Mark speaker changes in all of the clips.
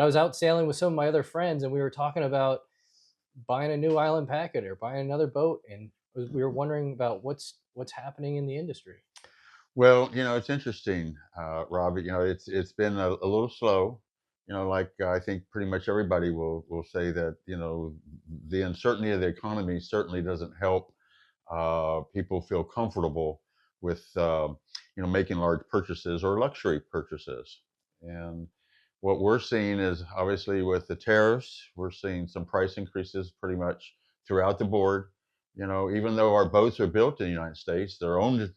Speaker 1: But I was out sailing with some of my other friends, and we were talking about buying a new island packet or buying another boat, and we were wondering about what's happening in the industry.
Speaker 2: Well, it's interesting, Robbie. It's been a little slow. Like I think pretty much everybody will say that the uncertainty of the economy certainly doesn't help people feel comfortable with making large purchases or luxury purchases. And what we're seeing is obviously with the tariffs, we're seeing some price increases pretty much throughout the board. Even though our boats are built in the United States, they're owned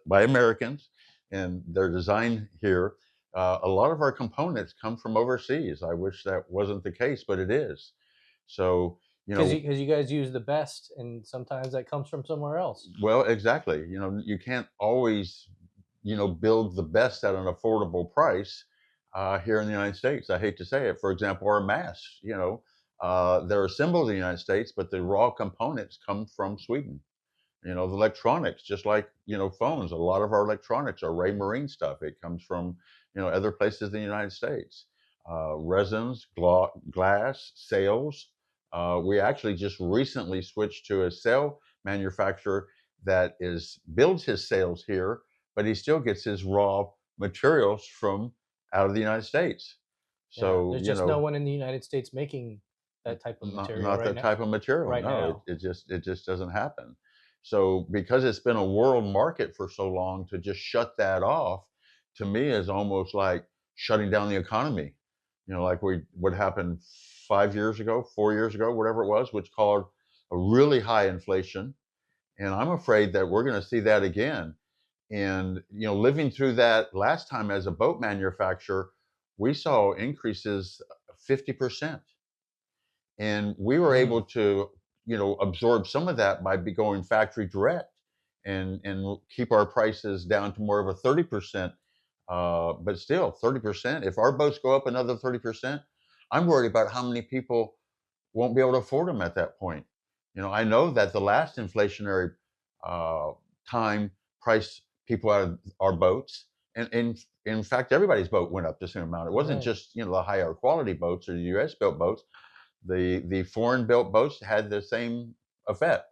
Speaker 2: by Americans, and they're designed here. A lot of our components come from overseas. I wish that wasn't the case, but it is. So,
Speaker 1: Because you guys use the best, and sometimes that comes from somewhere else.
Speaker 2: well, exactly. You can't always, build the best at an affordable price here in the United States. I hate to say it. For example, our masks, they're assembled in the United States, but the raw components come from Sweden. The electronics, just like, phones, a lot of our electronics are Ray Marine stuff. It comes from, other places in the United States. Resins, glass, sails. We actually just recently switched to a sail manufacturer that is builds his sails here, but he still gets his raw materials from out of the United States.
Speaker 1: Yeah,
Speaker 2: So,
Speaker 1: there's just no one in the United States making that type of
Speaker 2: not
Speaker 1: material
Speaker 2: not
Speaker 1: right
Speaker 2: that
Speaker 1: now.
Speaker 2: type of material.
Speaker 1: Right
Speaker 2: No, it,
Speaker 1: now,
Speaker 2: it just it just doesn't happen. So because it's been a world market for so long, to just shut that off, to me, is almost like shutting down the economy. Like what happened 5 years ago, 4 years ago, whatever it was, which caused a really high inflation. And I'm afraid that we're going to see that again. And living through that last time as a boat manufacturer, we saw increases 50%. And we were able
Speaker 1: mm,
Speaker 2: to absorb some of that by going factory direct and keep our prices down to more of a 30%. But still 30%, if our boats go up another 30%, I'm worried about how many people won't be able to afford them at that point. I know that the last inflationary uh, time priced people out of our boats, and in fact everybody's boat went up the same amount. It wasn't
Speaker 1: right.
Speaker 2: just the higher quality boats or the U.S. built boats. The foreign built boats had the same effect.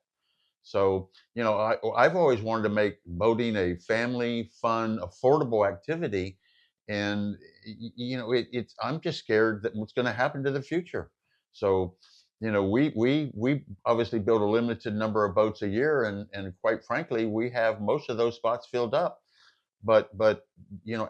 Speaker 2: So, I've always wanted to make boating a family, fun, affordable activity. And, it's, I'm just scared that what's going to happen to the future. So, we obviously build a limited number of boats a year. And quite frankly, we have most of those spots filled up. But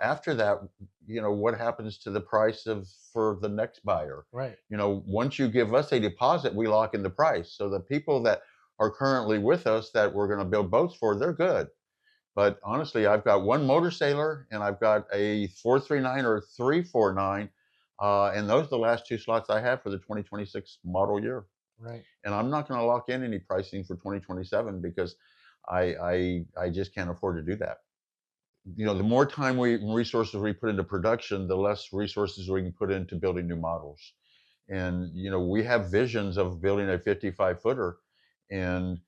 Speaker 2: after that, what happens to the price of for the next buyer?
Speaker 1: Right.
Speaker 2: Once you give us a deposit, we lock in the price. So the people that are currently with us that we're going to build boats for, they're good. But honestly, I've got one motor sailor and I've got a 439 or 349. And those are the last two slots I have for the 2026 model year.
Speaker 1: Right.
Speaker 2: And I'm not going to lock in any pricing for 2027 because I just can't afford to do that. The more time resources we put into production, the less resources we can put into building new models. And we have visions of building a 55 footer, and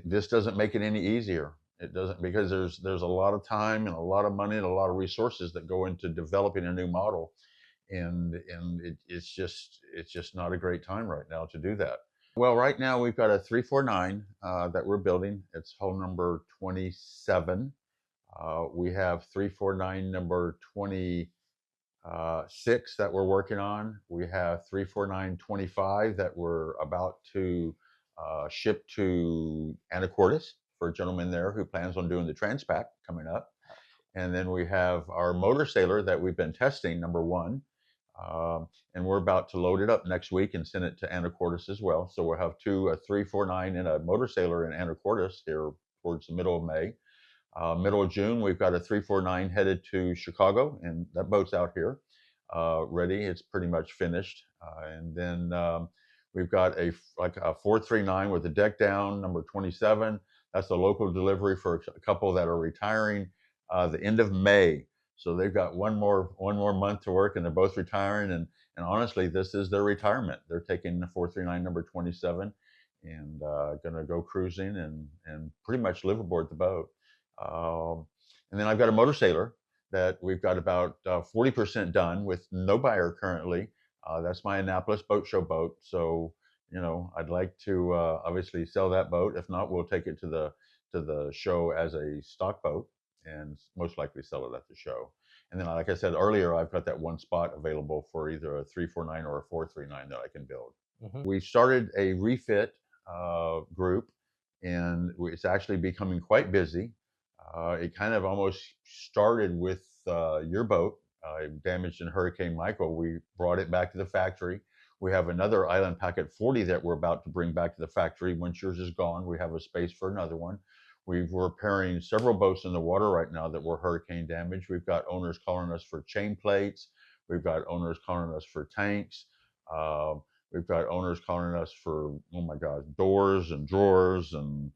Speaker 2: this doesn't make it any easier. It doesn't, because there's a lot of time and a lot of money and a lot of resources that go into developing a new model, and it's just not a great time right now to do that. Well, right now we've got a 349 that we're building. It's hull number 27. We have 349 number 26 that we're working on. We have 34925 that we're about to ship to Anacortes for a gentleman there who plans on doing the Transpac coming up. And then we have our motor sailor that we've been testing, number one. And we're about to load it up next week and send it to Anacortes as well. So we'll have two, a 349 and a motor sailor in Anacortes here towards the middle of May. Middle of June, we've got a 349 headed to Chicago, and that boat's out here ready. It's pretty much finished. And then we've got like a 439 with the deck down, number 27. That's a local delivery for a couple that are retiring the end of May. So they've got one more month to work, and they're both retiring. And honestly, this is their retirement. They're taking the 439 number 27 and going to go cruising and pretty much live aboard the boat. Um, and then I've got a motor sailor that we've got about 40% done with no buyer currently. That's my Annapolis Boat Show boat. So, I'd like to obviously sell that boat. If not, we'll take it to the show as a stock boat and most likely sell it at the show. And then, like I said earlier, I've got that one spot available for either a 349 or a 439 that I can build.
Speaker 1: Hmm.
Speaker 2: We started a refit group, and it's actually becoming quite busy. It kind of almost started with your boat, damaged in Hurricane Michael. We brought it back to the factory. We have another Island Packet 40 that we're about to bring back to the factory. Once yours is gone, we have a space for another one. We're repairing several boats in the water right now that were hurricane damaged. We've got owners calling us for chain plates. We've got owners calling us for tanks. Uh, we've got owners calling us for, oh my God, doors and drawers and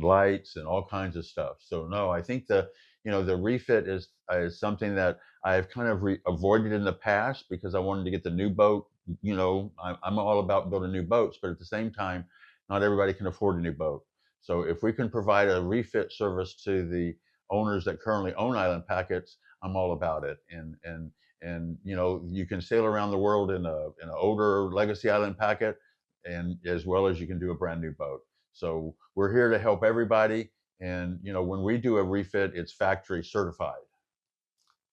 Speaker 2: lights and all kinds of stuff. So no, I think the refit is something that I've kind of avoided in the past because I wanted to get the new boat. I'm all about building new boats, but at the same time, not everybody can afford a new boat. So if we can provide a refit service to the owners that currently own Island Packets, I'm all about it. And you can sail around the world in an older Legacy Island Packet, and as well as you can do a brand new boat. So we're here to help everybody. And when we do a refit, it's factory certified.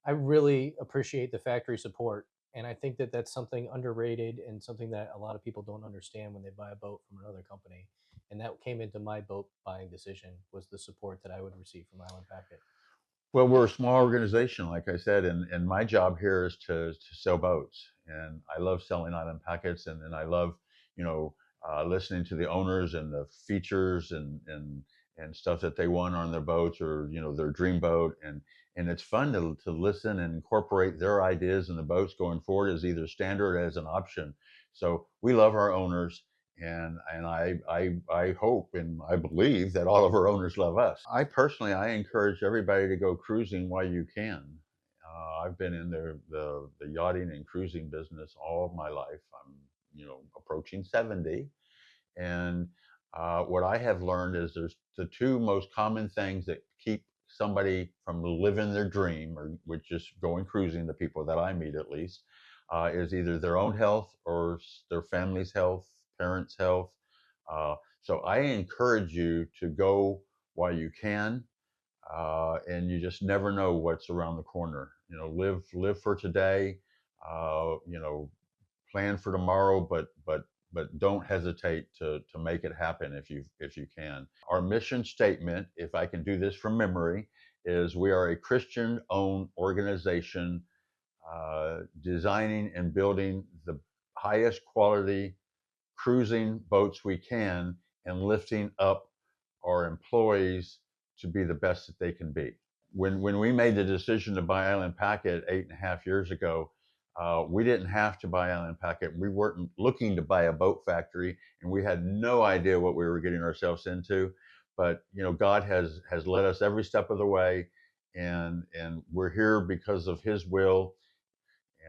Speaker 1: I really appreciate the factory support, and I think that that's something underrated and something that a lot of people don't understand when they buy a boat from another company. And that came into my boat buying decision, was the support that I would receive from Island Packet.
Speaker 2: Well, we're a small organization, like I said, and my job here is to sell boats. And I love selling Island Packets, and I love, listening to the owners and the features and stuff that they want on their boats, or their dream boat. And it's fun to listen and incorporate their ideas in the boats going forward as either standard or as an option. So we love our owners, and I hope and I believe that all of our owners love us. I personally, I encourage everybody to go cruising while you can. I've been in the yachting and cruising business all of my life. I'm approaching 70, and what I have learned is there's the two most common things that keep somebody from living their dream, or which is going cruising. The people that I meet, at least, is either their own health or their family's health, parents' health. So I encourage you to go while you can, and you just never know what's around the corner. Live for today. Plan for tomorrow, but don't hesitate to make it happen if you can. Our mission statement, if I can do this from memory, is we are a Christian-owned organization, designing and building the highest quality cruising boats we can, and lifting up our employees to be the best that they can be. When we made the decision to buy Island Packet 8.5 years ago, we didn't have to buy Island Packet. We weren't looking to buy a boat factory, and we had no idea what we were getting ourselves into. But God has led us every step of the way, and we're here because of His will.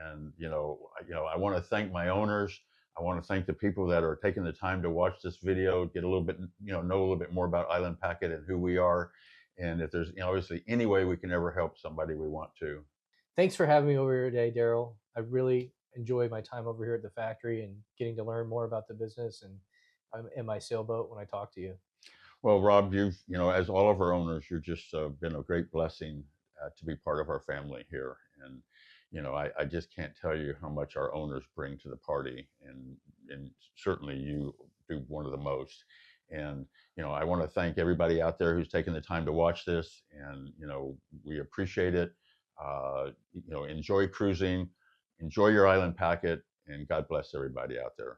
Speaker 2: And I want to thank my owners. I want to thank the people that are taking the time to watch this video, get a little bit, know a little bit more about Island Packet and who we are. And if there's obviously any way we can ever help somebody, we want to.
Speaker 1: Thanks for having me over here today, Darrell. I really enjoyed my time over here at the factory and getting to learn more about the business and in my sailboat when I talk to you.
Speaker 2: Well, Rob, as all of our owners, you've just been a great blessing to be part of our family here. And, I just can't tell you how much our owners bring to the party. And certainly you do one of the most. And, I want to thank everybody out there who's taken the time to watch this. And, we appreciate it. Enjoy cruising, enjoy your Island Packet, and God bless everybody out there.